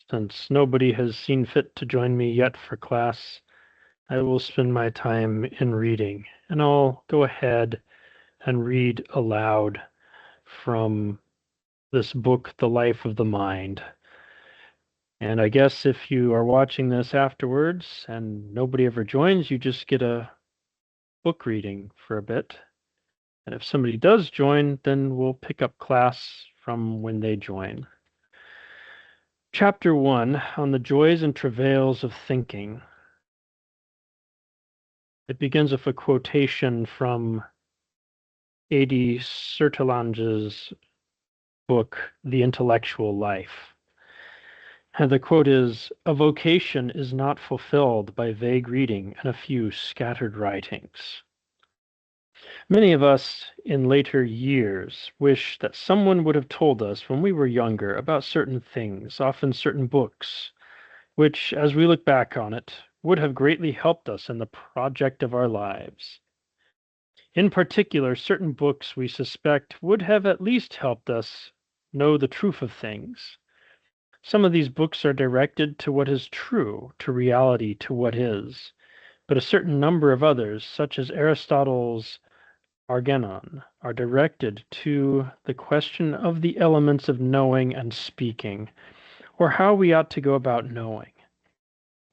Since nobody has seen fit to join me yet for class, I will spend my time in reading, and I'll go ahead and read aloud from this book, The Life of the Mind. And I guess if you are watching this afterwards and nobody ever joins, you just get a book reading for a bit. And if somebody does join, then we'll pick up class from when they join. Chapter 1 on the joys and travails of thinking. It begins with a quotation from A.D. Sertalange's book, The Intellectual Life. And the quote is, "A vocation is not fulfilled by vague reading and a few scattered writings." Many of us in later years wish that someone would have told us when we were younger about certain things, often certain books, which, as we look back on it, would have greatly helped us in the project of our lives. In particular, certain books we suspect would have at least helped us know the truth of things. Some of these books are directed to what is true, to reality, to what is, but a certain number of others, such as Aristotle's Organon, are directed to the question of the elements of knowing and speaking, or how we ought to go about knowing.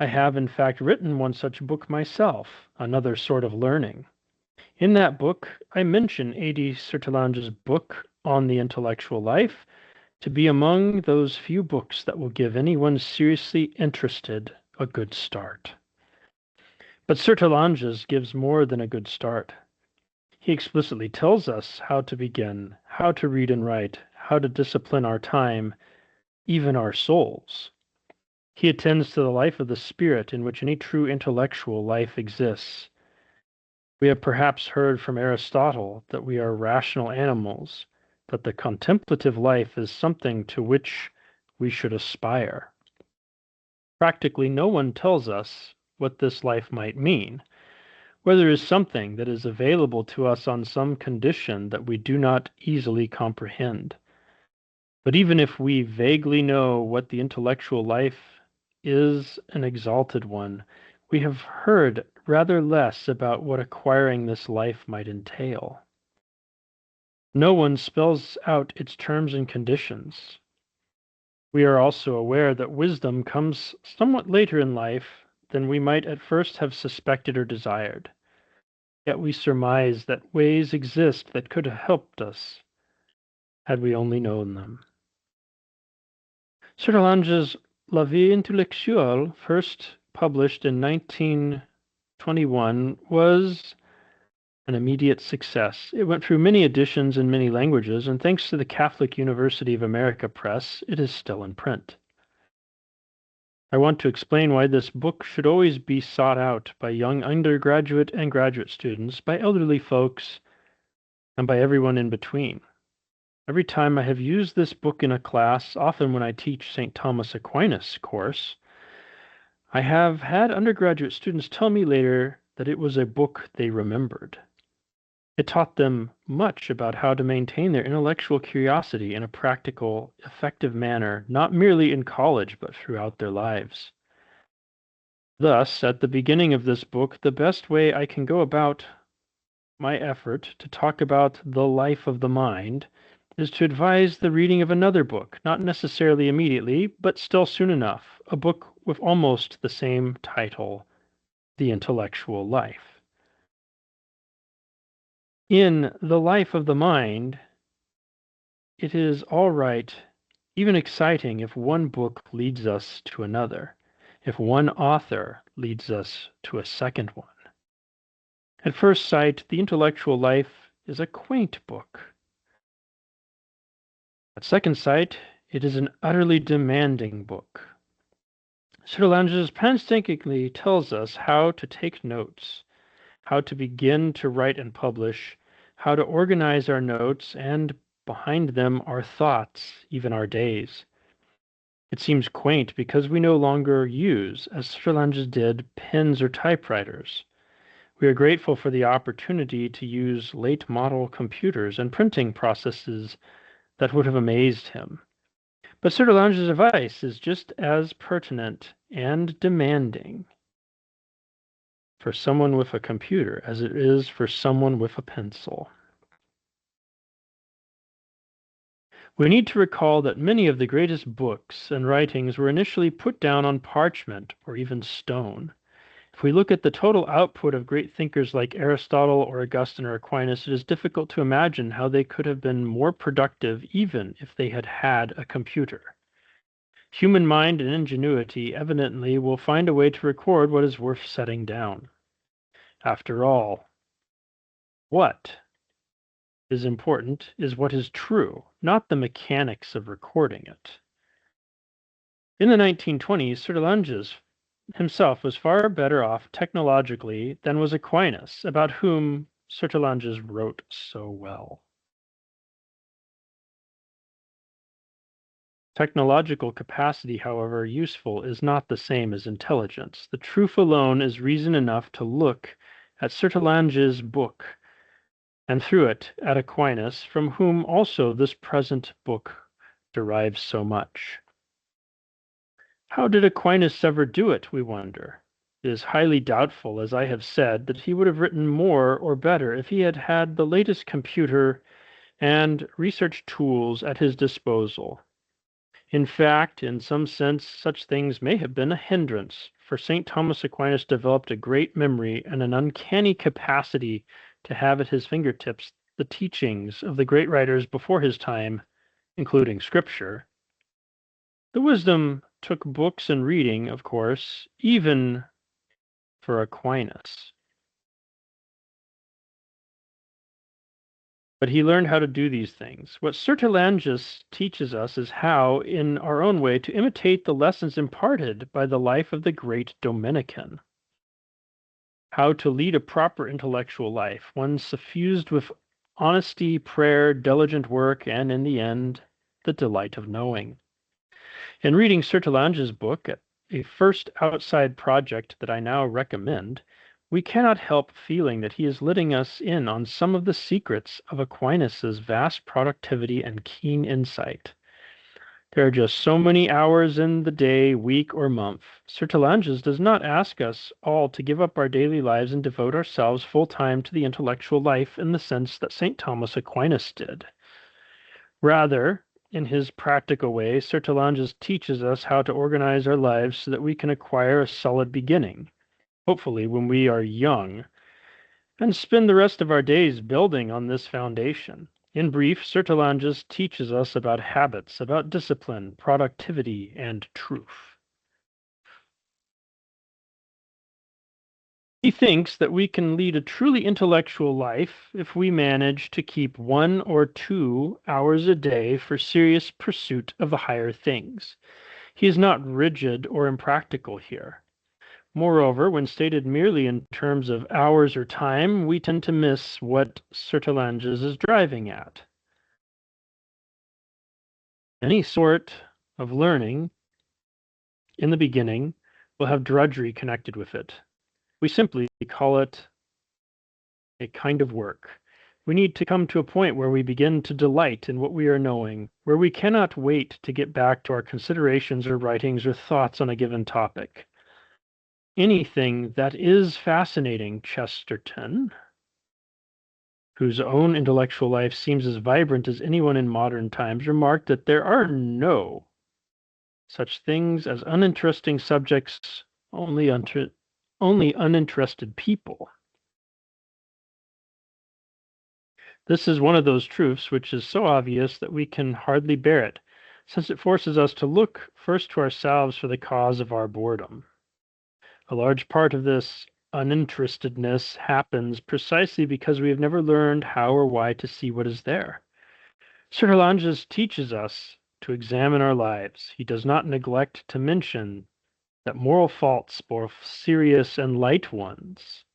I have, in fact, written one such book myself, Another Sort of Learning. In that book, I mention A.D. Sertalange's book on the intellectual life to be among those few books that will give anyone seriously interested a good start. But Sertalange's gives more than a good start. He explicitly tells us how to begin, how to read and write, how to discipline our time, even our souls. He attends to the life of the spirit in which any true intellectual life exists. We have perhaps heard from Aristotle that we are rational animals, that the contemplative life is something to which we should aspire. Practically no one tells us what this life might mean, whether it is something that is available to us on some condition that we do not easily comprehend. But even if we vaguely know what the intellectual life is, an exalted one, we have heard rather less about what acquiring this life might entail. No one spells out its terms and conditions. We are also aware that wisdom comes somewhat later in life than we might at first have suspected or desired. Yet we surmise that ways exist that could have helped us had we only known them. Sertalange's La Vie Intellectuelle, first published in 1921, was an immediate success. It went through many editions in many languages, and thanks to the Catholic University of America Press, it is still in print. I want to explain why this book should always be sought out by young undergraduate and graduate students, by elderly folks, and by everyone in between. Every time I have used this book in a class, often when I teach St. Thomas Aquinas course, I have had undergraduate students tell me later that it was a book they remembered. It taught them much about how to maintain their intellectual curiosity in a practical, effective manner, not merely in college, but throughout their lives. Thus, at the beginning of this book, the best way I can go about my effort to talk about the life of the mind is to advise the reading of another book, not necessarily immediately, but still soon enough, a book with almost the same title, The Intellectual Life. In The Life of the Mind, it is all right, even exciting, if one book leads us to another, if one author leads us to a second one. At first sight, The Intellectual Life is a quaint book. At second sight, it is an utterly demanding book. Sertalange painstakingly tells us how to take notes, how to begin to write and publish, how to organize our notes, and behind them our thoughts, even our days. It seems quaint because we no longer use, as Sertalange did, pens or typewriters. We are grateful for the opportunity to use late model computers and printing processes that would have amazed him. But Sertalange's advice is just as pertinent and demanding for someone with a computer as it is for someone with a pencil. We need to recall that many of the greatest books and writings were initially put down on parchment or even stone. If we look at the total output of great thinkers like Aristotle or Augustine or Aquinas, it is difficult to imagine how they could have been more productive even if they had had a computer. Human mind and ingenuity evidently will find a way to record what is worth setting down. After all, what is important is what is true, not the mechanics of recording it. In the 1920s, Sertalanges himself was far better off technologically than was Aquinas, about whom Sertalanges wrote so well. Technological capacity, however useful, is not the same as intelligence. The truth alone is reason enough to look at Sertalanges' book, and through it at Aquinas, from whom also this present book derives so much. How did Aquinas ever do it, we wonder? It is highly doubtful, as I have said, that he would have written more or better if he had had the latest computer and research tools at his disposal. In fact, in some sense, such things may have been a hindrance, for St. Thomas Aquinas developed a great memory and an uncanny capacity to have at his fingertips the teachings of the great writers before his time, including Scripture. The wisdom took books and reading, of course, even for Aquinas. But he learned how to do these things. What Sertalanges teaches us is how, in our own way, to imitate the lessons imparted by the life of the great Dominican. How to lead a proper intellectual life, one suffused with honesty, prayer, diligent work, and, in the end, the delight of knowing. In reading Sertalanges' book, a first outside project that I now recommend, we cannot help feeling that he is letting us in on some of the secrets of Aquinas' vast productivity and keen insight. There are just so many hours in the day, week, or month. Sertalanges does not ask us all to give up our daily lives and devote ourselves full time to the intellectual life in the sense that St. Thomas Aquinas did. Rather, in his practical way, Sertalanges teaches us how to organize our lives so that we can acquire a solid beginning, hopefully when we are young, and spend the rest of our days building on this foundation. In brief, Sertalanges teaches us about habits, about discipline, productivity, and truth. He thinks that we can lead a truly intellectual life if we manage to keep 1 or 2 hours a day for serious pursuit of the higher things. He is not rigid or impractical here. Moreover, when stated merely in terms of hours or time, we tend to miss what Sertalanges is driving at. Any sort of learning in the beginning will have drudgery connected with it. We simply call it a kind of work. We need to come to a point where we begin to delight in what we are knowing, where we cannot wait to get back to our considerations or writings or thoughts on a given topic. Anything that is fascinating, Chesterton, whose own intellectual life seems as vibrant as anyone in modern times, remarked that there are no such things as uninteresting subjects, only uninterested people. This is one of those truths which is so obvious that we can hardly bear it, since it forces us to look first to ourselves for the cause of our boredom. A large part of this uninterestedness happens precisely because we have never learned how or why to see what is there. Sertalanges teaches us to examine our lives. He does not neglect to mention that moral faults, both serious and light ones,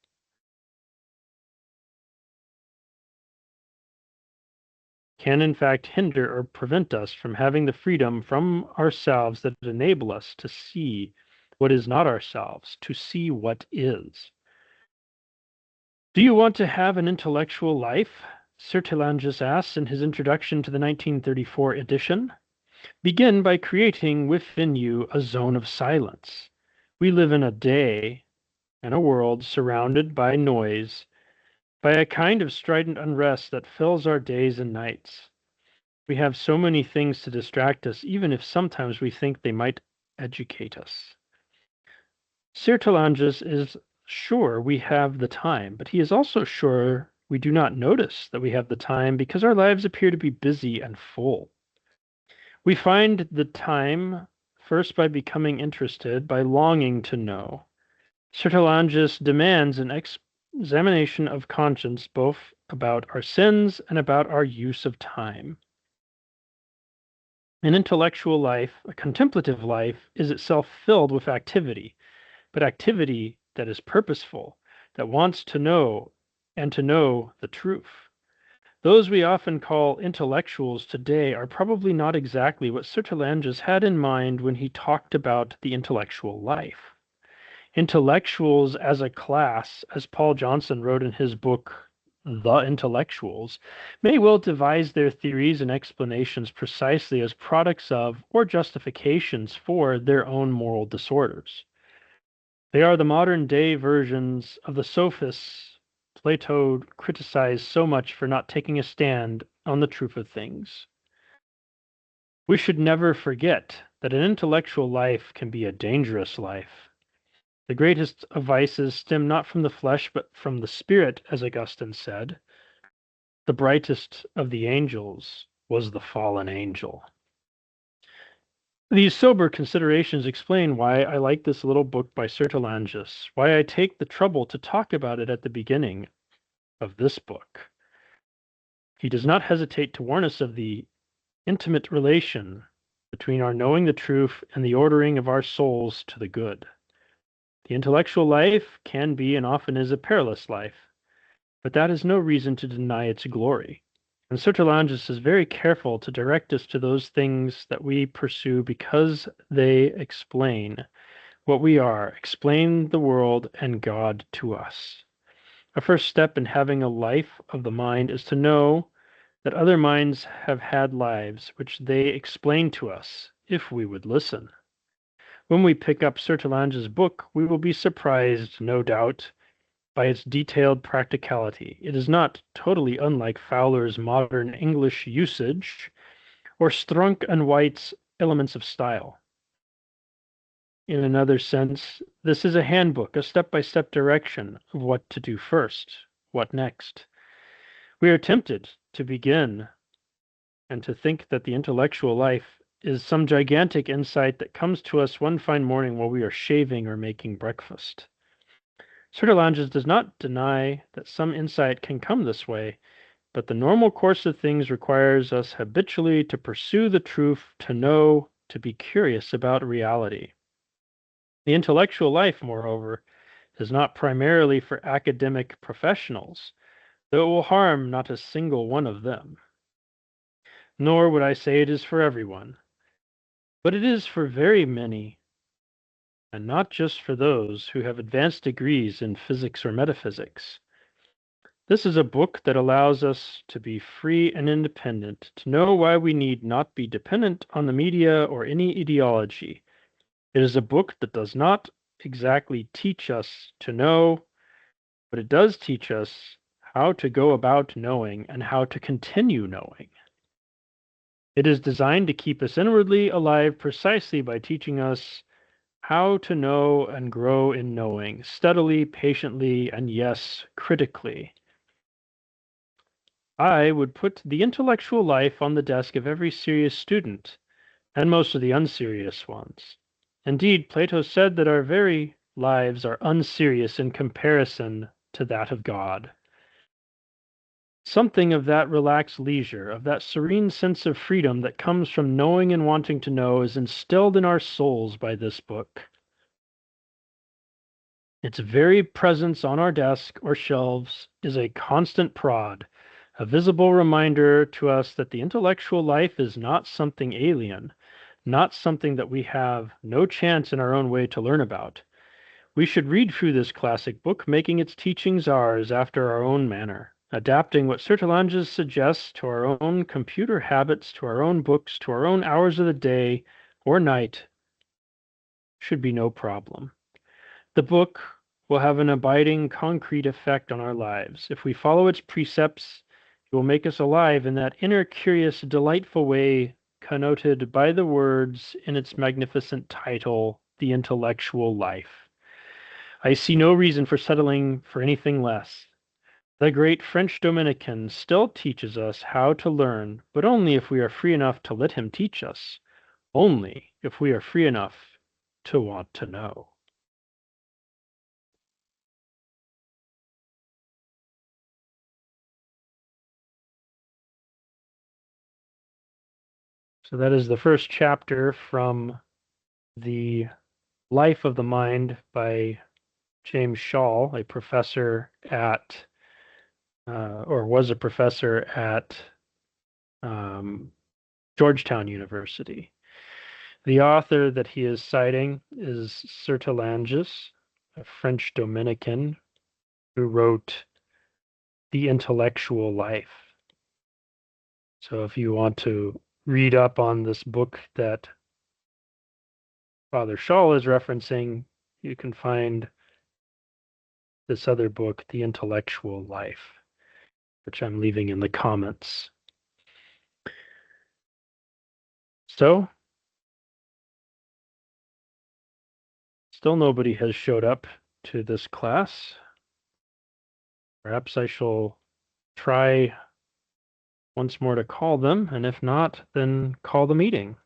can in fact hinder or prevent us from having the freedom from ourselves that enable us to see what is not ourselves, to see what is. Do you want to have an intellectual life? Sertalanges asks in his introduction to the 1934 edition. Begin by creating within you a zone of silence. We live in a day and a world surrounded by noise, by a kind of strident unrest that fills our days and nights. We have so many things to distract us, even if sometimes we think they might educate us. Sertolanges is sure we have the time, but he is also sure we do not notice that we have the time because our lives appear to be busy and full. We find the time first by becoming interested, by longing to know. Sertolanges demands an examination of conscience both about our sins and about our use of time. An intellectual life, a contemplative life, is itself filled with activity, but activity that is purposeful, that wants to know and to know the truth. Those we often call intellectuals today are probably not exactly what Sertolanges had in mind when he talked about the intellectual life. Intellectuals as a class, as Paul Johnson wrote in his book, The Intellectuals, may well devise their theories and explanations precisely as products of or justifications for their own moral disorders. They are the modern day versions of the sophists Plato criticized so much for not taking a stand on the truth of things. We should never forget that an intellectual life can be a dangerous life. The greatest of vices stem not from the flesh, but from the spirit, as Augustine said. The brightest of the angels was the fallen angel. These sober considerations explain why I like this little book by Sertolanges, why I take the trouble to talk about it at the beginning of this book. He does not hesitate to warn us of the intimate relation between our knowing the truth and the ordering of our souls to the good. The intellectual life can be and often is a perilous life, but that is no reason to deny its glory. And Sertolanges is very careful to direct us to those things that we pursue because they explain what we are, explain the world and God to us. A first step in having a life of the mind is to know that other minds have had lives which they explain to us, if we would listen. When we pick up Sertolanges' book, we will be surprised, no doubt, by its detailed practicality. It is not totally unlike Fowler's modern English usage or Strunk and White's elements of style. In another sense, this is a handbook, a step-by-step direction of what to do first, what next. We are tempted to begin and to think that the intellectual life is some gigantic insight that comes to us one fine morning while we are shaving or making breakfast. Sertolanges does not deny that some insight can come this way, but the normal course of things requires us habitually to pursue the truth, to know, to be curious about reality. The intellectual life, moreover, is not primarily for academic professionals, though it will harm not a single one of them. Nor would I say it is for everyone, but it is for very many, and not just for those who have advanced degrees in physics or metaphysics. This is a book that allows us to be free and independent, to know why we need not be dependent on the media or any ideology. It is a book that does not exactly teach us to know, but it does teach us how to go about knowing and how to continue knowing. It is designed to keep us inwardly alive precisely by teaching us how to know and grow in knowing, steadily, patiently, and yes, critically. I would put the intellectual life on the desk of every serious student, and most of the unserious ones. Indeed, Plato said that our very lives are unserious in comparison to that of God. Something of that relaxed leisure, of that serene sense of freedom that comes from knowing and wanting to know is instilled in our souls by this book. Its very presence on our desk or shelves is a constant prod, a visible reminder to us that the intellectual life is not something alien, not something that we have no chance in our own way to learn about. We should read through this classic book, making its teachings ours after our own manner. adapting what Sertalanges suggests to our own computer habits, to our own books, to our own hours of the day or night should be no problem. The book will have an abiding, concrete effect on our lives. If we follow its precepts, it will make us alive in that inner, curious, delightful way connoted by the words in its magnificent title, The Intellectual Life. I see no reason for settling for anything less. The great French Dominican still teaches us how to learn, but only if we are free enough to let him teach us, only if we are free enough to want to know. So that is the first chapter from The Life of the Mind by James Schall, a professor at, or was a professor at Georgetown University. The author that he is citing is Sertalanges, a French Dominican who wrote The Intellectual Life. So if you want to read up on this book that Father Schall is referencing, you can find this other book, The Intellectual Life, which I'm leaving in the comments. So, still nobody has showed up to this class. Perhaps I shall try once more to call them, and if not, then call the meeting.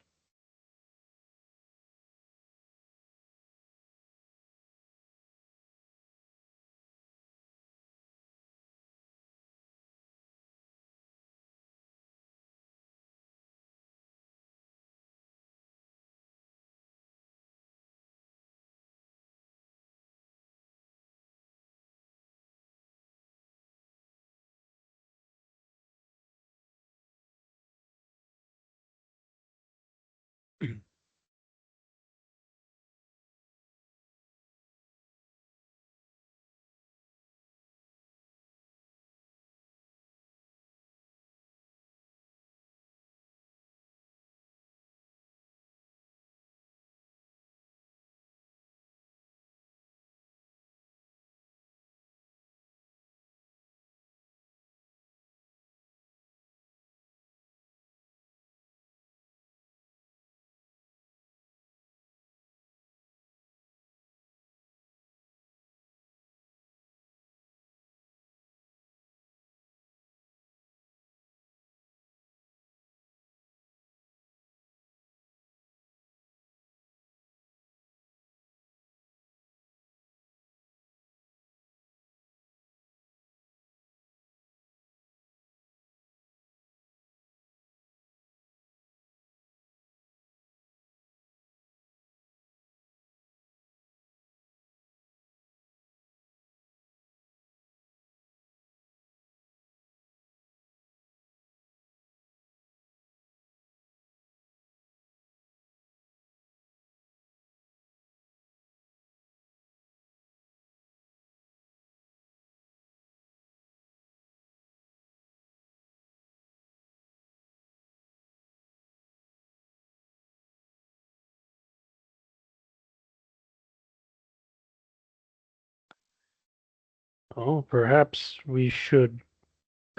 Oh, perhaps we should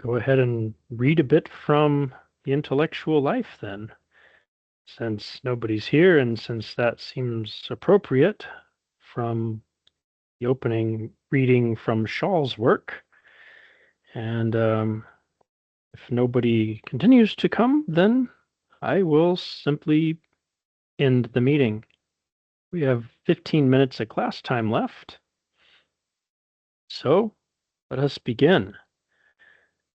go ahead and read a bit from The Intellectual Life then, since nobody's here and since that seems appropriate from the opening reading from Schall's work. And if nobody continues to come, then I will simply end the meeting. We have 15 minutes of class time left. So let us begin.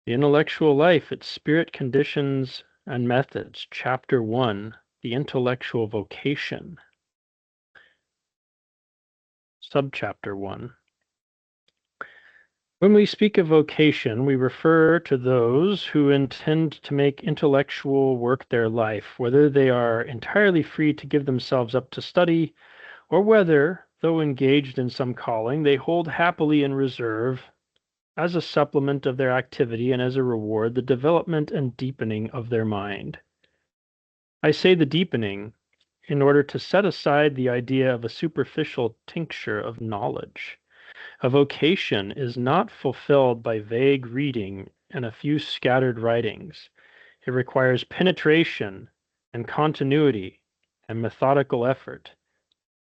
The Intellectual Life, Its Spirit Conditions and Methods, Chapter 1, The Intellectual Vocation. Subchapter 1. When we speak of vocation, we refer to those who intend to make intellectual work their life, whether they are entirely free to give themselves up to study, or whether, though engaged in some calling, they hold happily in reserve as a supplement of their activity and as a reward, the development and deepening of their mind. I say the deepening in order to set aside the idea of a superficial tincture of knowledge. A vocation is not fulfilled by vague reading and a few scattered writings. It requires penetration and continuity and methodical effort,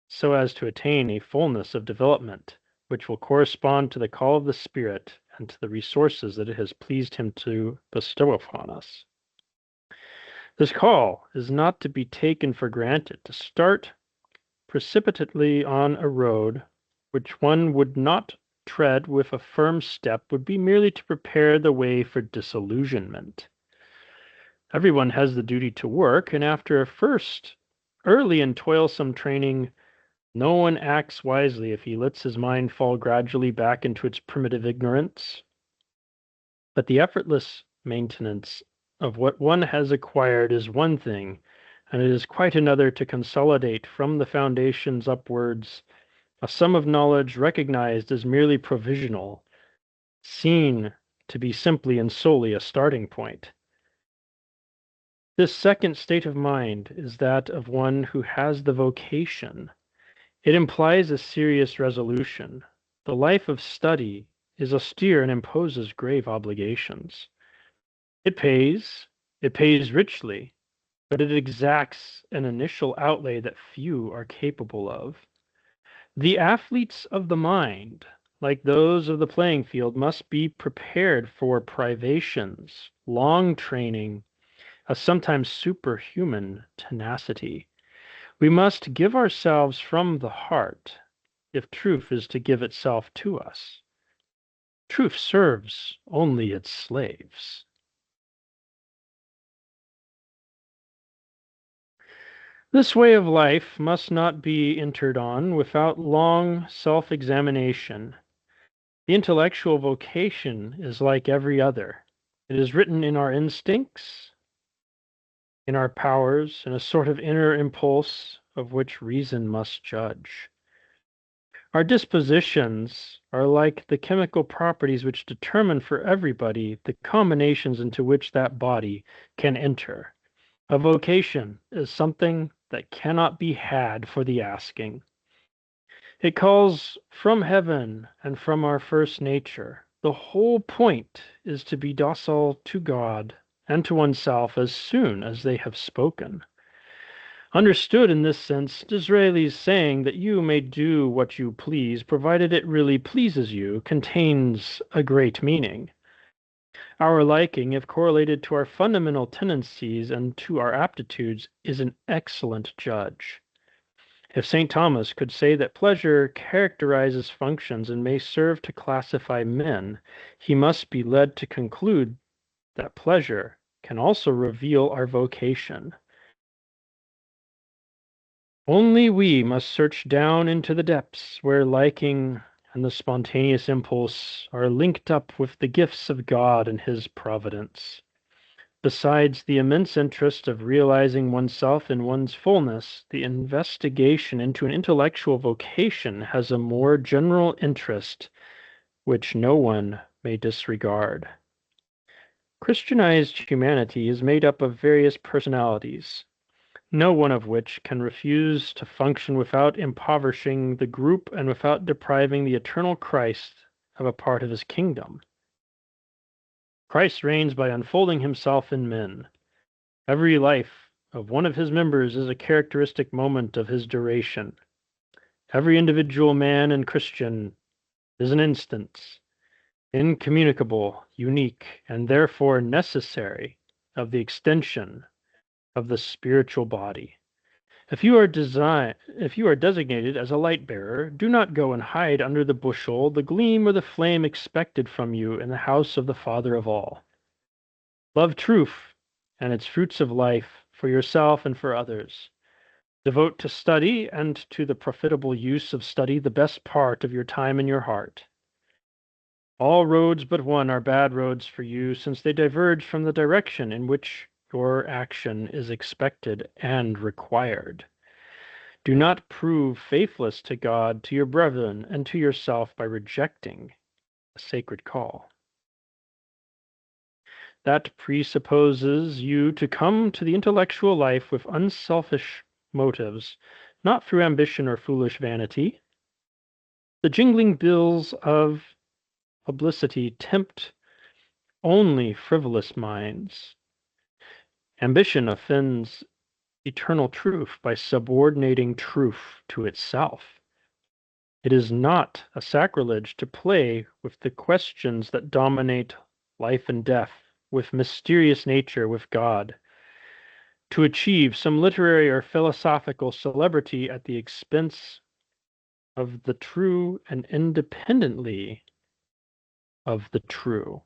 so as to attain a fullness of development which will correspond to the call of the Spirit and to the resources that it has pleased Him to bestow upon us. This call is not to be taken for granted. To start precipitately on a road which one would not tread with a firm step would be merely to prepare the way for disillusionment. Everyone has the duty to work, and after a first early and toilsome training, no one acts wisely if he lets his mind fall gradually back into its primitive ignorance. But the effortless maintenance of what one has acquired is one thing, and it is quite another to consolidate from the foundations upwards a sum of knowledge recognized as merely provisional, seen to be simply and solely a starting point. This second state of mind is that of one who has the vocation. It implies a serious resolution. The life of study is austere and imposes grave obligations. It pays richly, but it exacts an initial outlay that few are capable of. The athletes of the mind, like those of the playing field, must be prepared for privations, long training, a sometimes superhuman tenacity. We must give ourselves from the heart, if truth is to give itself to us. Truth serves only its slaves. This way of life must not be entered on without long self-examination. The intellectual vocation is like every other. It is written in our instincts, in our powers, in a sort of inner impulse of which reason must judge. Our dispositions are like the chemical properties which determine for everybody the combinations into which that body can enter. A vocation is something that cannot be had for the asking. It calls from heaven and from our first nature. The whole point is to be docile to God and to oneself as soon as they have spoken. Understood in this sense, Disraeli's saying that you may do what you please, provided it really pleases you, contains a great meaning. Our liking, if correlated to our fundamental tendencies and to our aptitudes, is an excellent judge. If St. Thomas could say that pleasure characterizes functions and may serve to classify men, he must be led to conclude that pleasure can also reveal our vocation. Only we must search down into the depths where liking and the spontaneous impulse are linked up with the gifts of God and His providence. Besides the immense interest of realizing oneself in one's fullness, the investigation into an intellectual vocation has a more general interest which no one may disregard. Christianized humanity is made up of various personalities, no one of which can refuse to function without impoverishing the group and without depriving the eternal Christ of a part of His kingdom. Christ reigns by unfolding Himself in men. Every life of one of His members is a characteristic moment of His duration. Every individual man and Christian is an instance, incommunicable, unique, and therefore necessary, of the extension of the spiritual body. If you are designated as a light bearer, do not go and hide under the bushel the gleam or the flame expected from you in the house of the Father of all. Love truth and its fruits of life for yourself and for others. Devote to study and to the profitable use of study the best part of your time and your heart. All roads but one are bad roads for you, since they diverge from the direction in which your action is expected and required. Do not prove faithless to God, to your brethren, and to yourself by rejecting a sacred call. That presupposes you to come to the intellectual life with unselfish motives, not through ambition or foolish vanity. The jingling bills of publicity tempt only frivolous minds. Ambition offends eternal truth by subordinating truth to itself. It is not a sacrilege to play with the questions that dominate life and death, with mysterious nature, with God, to achieve some literary or philosophical celebrity at the expense of the true and independently of the true.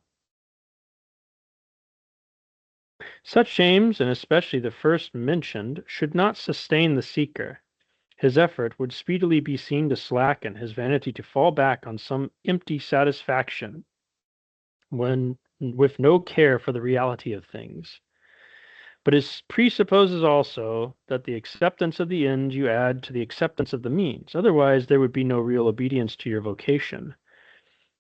Such aims, and especially the first mentioned, should not sustain the seeker. His effort would speedily be seen to slacken, his vanity to fall back on some empty satisfaction, when with no care for the reality of things. But it presupposes also that the acceptance of the end you add to the acceptance of the means. Otherwise, there would be no real obedience to your vocation.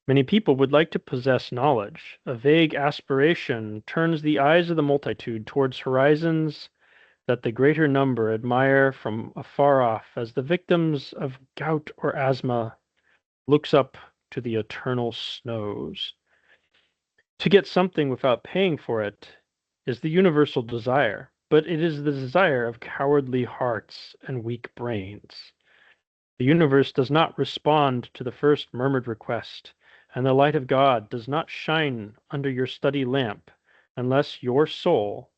Many people would like to possess knowledge. A vague aspiration turns the eyes of the multitude towards horizons that the greater number admire from afar off, as the victims of gout or asthma looks up to the eternal snows. To get something without paying for it is the universal desire, but it is the desire of cowardly hearts and weak brains. The universe does not respond to the first murmured request, and the light of God does not shine under your study lamp unless your soul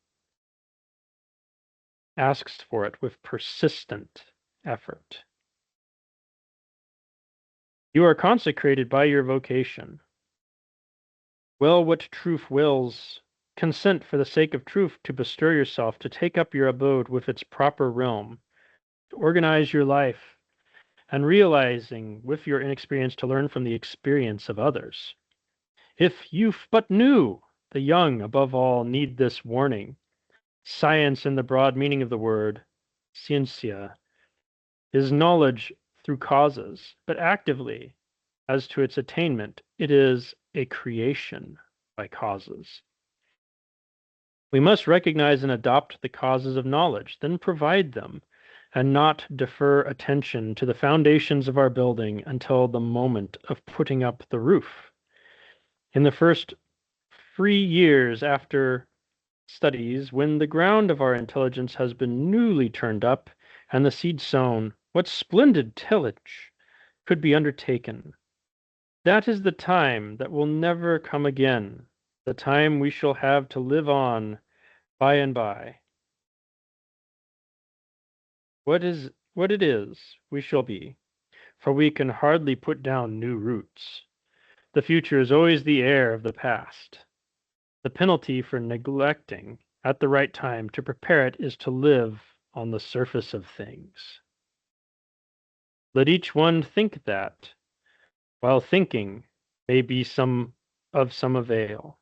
asks for it with persistent effort. You are consecrated by your vocation. Well, what truth wills, consent for the sake of truth to bestir yourself, to take up your abode with its proper realm, to organize your life, and realizing with your inexperience to learn from the experience of others. If youth but knew, the young, above all, need this warning. Science, in the broad meaning of the word, scientia, is knowledge through causes, but actively, as to its attainment, it is a creation by causes. We must recognize and adopt the causes of knowledge, then provide them, and not defer attention to the foundations of our building until the moment of putting up the roof. In the first 3 years after studies, when the ground of our intelligence has been newly turned up and the seed sown, what splendid tillage could be undertaken! That is the time that will never come again, the time we shall have to live on by and by. What it is, we shall be, for we can hardly put down new roots. The future is always the heir of the past. The penalty for neglecting at the right time to prepare it is to live on the surface of things. Let each one think that, while thinking, may be some avail.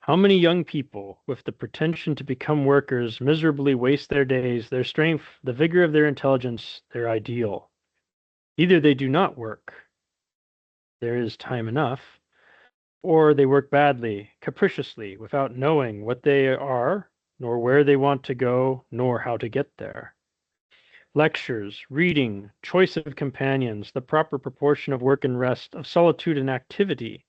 How many young people, with the pretension to become workers, miserably waste their days, their strength, the vigor of their intelligence, their ideal. Either they do not work, there is time enough, or they work badly, capriciously, without knowing what they are, nor where they want to go, nor how to get there. Lectures, reading, choice of companions, the proper proportion of work and rest, of solitude and activity,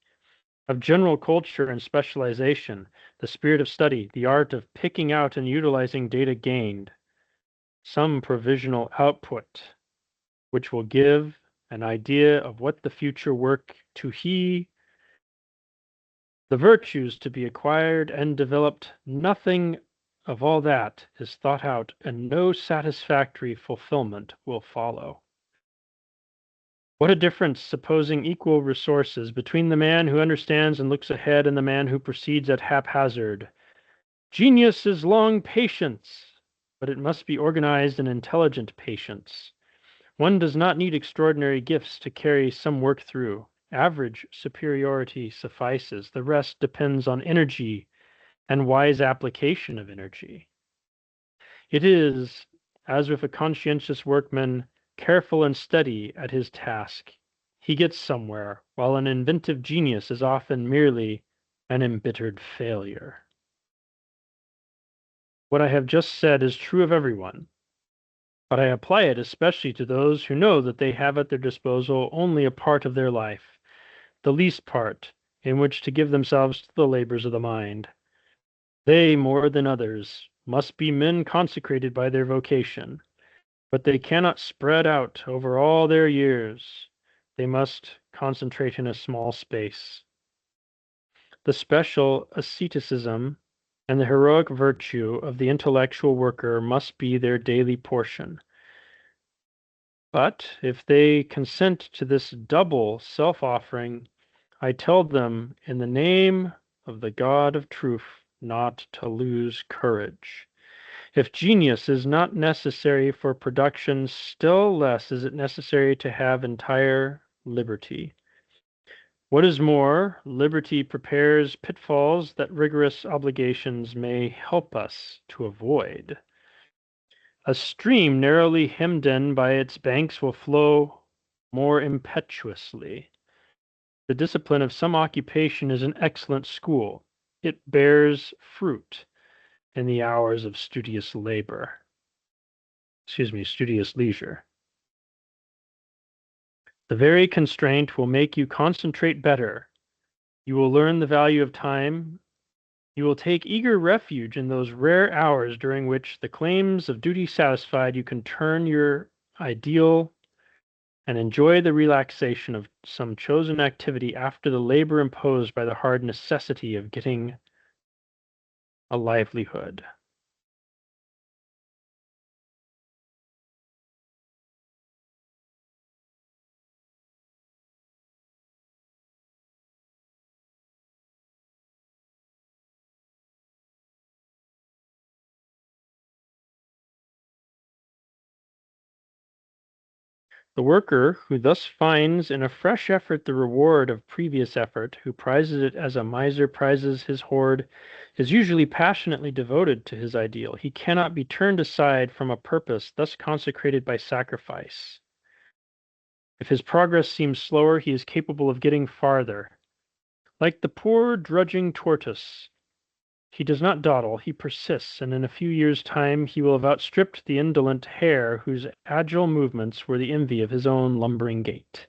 of general culture and specialization, the spirit of study, the art of picking out and utilizing data gained, some provisional output, which will give an idea of what the future work to he, the virtues to be acquired and developed, nothing of all that is thought out, and no satisfactory fulfillment will follow. What a difference, supposing equal resources, between the man who understands and looks ahead and the man who proceeds at haphazard. Genius is long patience, but it must be organized in intelligent patience. One does not need extraordinary gifts to carry some work through. Average superiority suffices. The rest depends on energy and wise application of energy. It is, as with a conscientious workman, careful and steady at his task, he gets somewhere, while an inventive genius is often merely an embittered failure. What I have just said is true of everyone, but I apply it especially to those who know that they have at their disposal only a part of their life, the least part, in which to give themselves to the labors of the mind. They, more than others, must be men consecrated by their vocation, but they cannot spread out over all their years. They must concentrate in a small space. The special asceticism and the heroic virtue of the intellectual worker must be their daily portion. But if they consent to this double self-offering, I tell them in the name of the God of truth not to lose courage. If genius is not necessary for production, still less is it necessary to have entire liberty. What is more, liberty prepares pitfalls that rigorous obligations may help us to avoid. A stream narrowly hemmed in by its banks will flow more impetuously. The discipline of some occupation is an excellent school. It bears fruit in the hours of studious labor. Studious leisure. The very constraint will make you concentrate better. You will learn the value of time. You will take eager refuge in those rare hours during which, the claims of duty satisfied, you can turn your ideal and enjoy the relaxation of some chosen activity after the labor imposed by the hard necessity of getting a livelihood. The worker who thus finds in a fresh effort the reward of previous effort, who prizes it as a miser prizes his hoard, is usually passionately devoted to his ideal. He cannot be turned aside from a purpose thus consecrated by sacrifice. If his progress seems slower, he is capable of getting farther. Like the poor drudging tortoise, he does not dawdle, he persists, and in a few years' time he will have outstripped the indolent hare whose agile movements were the envy of his own lumbering gait.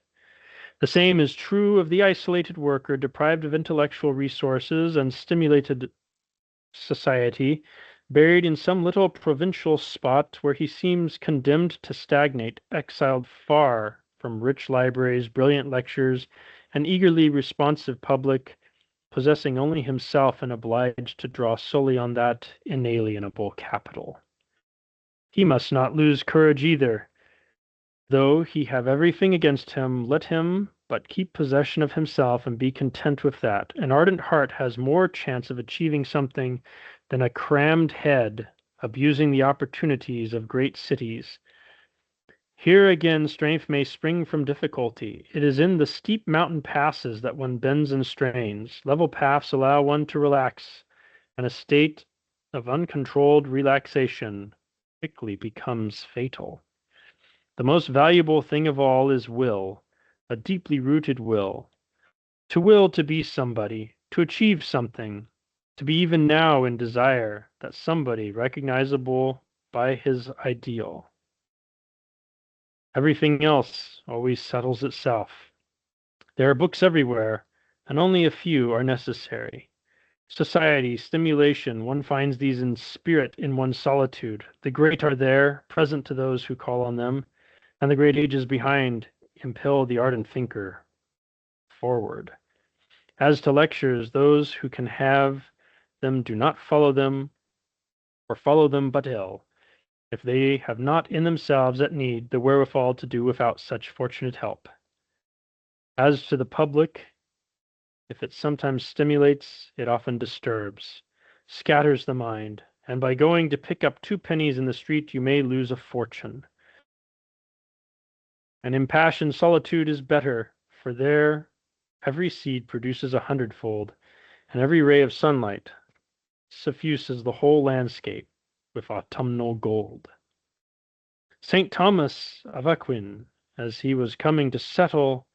The same is true of the isolated worker, deprived of intellectual resources and stimulated society, buried in some little provincial spot where he seems condemned to stagnate, exiled far from rich libraries, brilliant lectures, an eagerly responsive public, possessing only himself and obliged to draw solely on that inalienable capital. He must not lose courage either. Though he have everything against him, let him but keep possession of himself and be content with that. An ardent heart has more chance of achieving something than a crammed head abusing the opportunities of great cities. Here again strength may spring from difficulty. It is in the steep mountain passes that one bends and strains. Level paths allow one to relax, and a state of uncontrolled relaxation quickly becomes fatal. The most valuable thing of all is will, a deeply rooted will. To will to be somebody, to achieve something, to be even now in desire that somebody recognizable by his ideal. Everything else always settles itself. There are books everywhere, and only a few are necessary. Society, stimulation, one finds these in spirit in one's solitude. The great are there, present to those who call on them, and the great ages behind impel the ardent thinker forward. As to lectures, those who can have them do not follow them, or follow them but ill, if they have not in themselves at need the wherewithal to do without such fortunate help. As to the public, if it sometimes stimulates, it often disturbs, scatters the mind, and by going to pick up 2 pennies in the street you may lose a fortune. An impassioned solitude is better, for there every seed produces 100-fold, and every ray of sunlight suffuses the whole landscape with autumnal gold. St. Thomas of Aquin, as he was coming to settle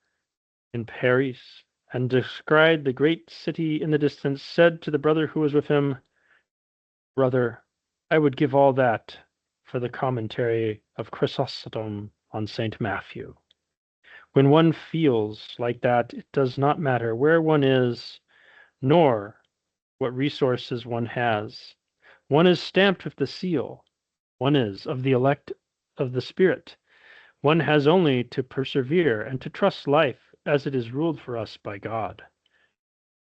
in Paris and descried the great city in the distance, said to the brother who was with him, "Brother, I would give all that for the commentary of Chrysostom on St. Matthew." When one feels like that, it does not matter where one is, nor what resources one has. One is stamped with the seal. One is of the elect of the Spirit. One has only to persevere and to trust life as it is ruled for us by God.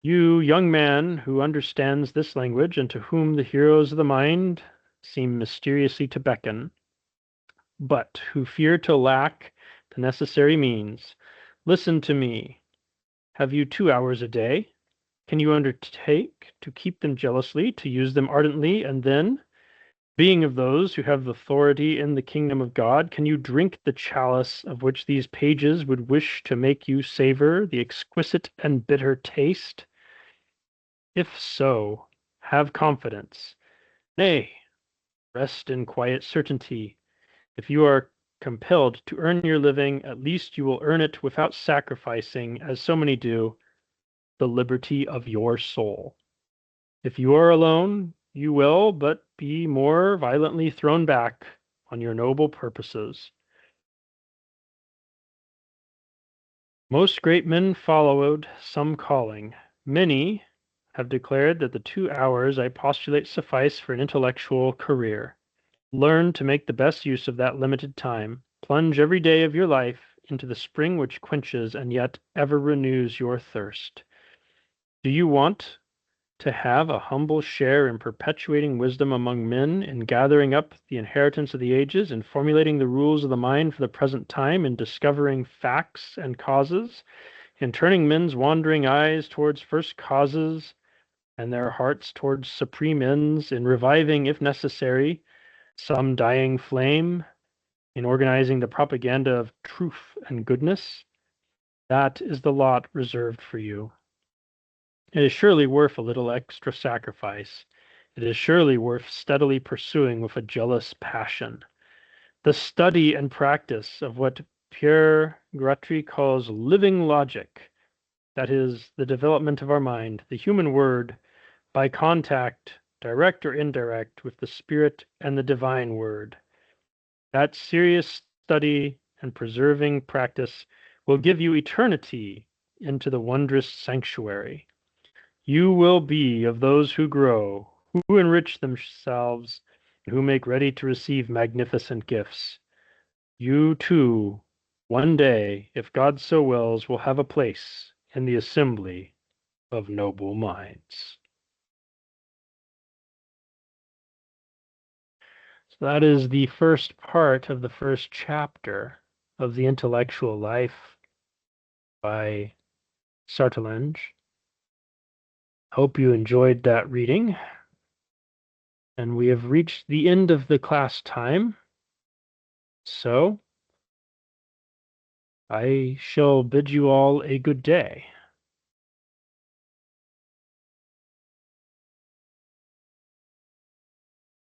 You, young man, who understands this language and to whom the heroes of the mind seem mysteriously to beckon, but who fear to lack the necessary means, listen to me. Have you 2 hours a day? Can you undertake to keep them jealously, to use them ardently, and then, being of those who have authority in the kingdom of God, can you drink the chalice of which these pages would wish to make you savor the exquisite and bitter taste? If so, have confidence. Nay, rest in quiet certainty. If you are compelled to earn your living, at least you will earn it without sacrificing, as so many do, the liberty of your soul. If you are alone, you will but be more violently thrown back on your noble purposes. Most great men followed some calling. Many have declared that the 2 hours I postulate suffice for an intellectual career. Learn to make the best use of that limited time. Plunge every day of your life into the spring which quenches and yet ever renews your thirst. Do you want to have a humble share in perpetuating wisdom among men, in gathering up the inheritance of the ages, in formulating the rules of the mind for the present time, in discovering facts and causes, in turning men's wandering eyes towards first causes and their hearts towards supreme ends, in reviving, if necessary, some dying flame, in organizing the propaganda of truth and goodness? That is the lot reserved for you. It is surely worth a little extra sacrifice. It is surely worth steadily pursuing with a jealous passion the study and practice of what Pierre Gratry calls living logic, that is, the development of our mind, the human word, by contact, direct or indirect, with the Spirit and the divine word. That serious study and persevering practice will give you eternity into the wondrous sanctuary. You will be of those who grow, who enrich themselves, who make ready to receive magnificent gifts. You, too, one day, if God so wills, will have a place in the assembly of noble minds. So that is the first part of the first chapter of The Intellectual Life by Sartelange. Hope you enjoyed that reading. And we have reached the end of the class time. So I shall bid you all a good day.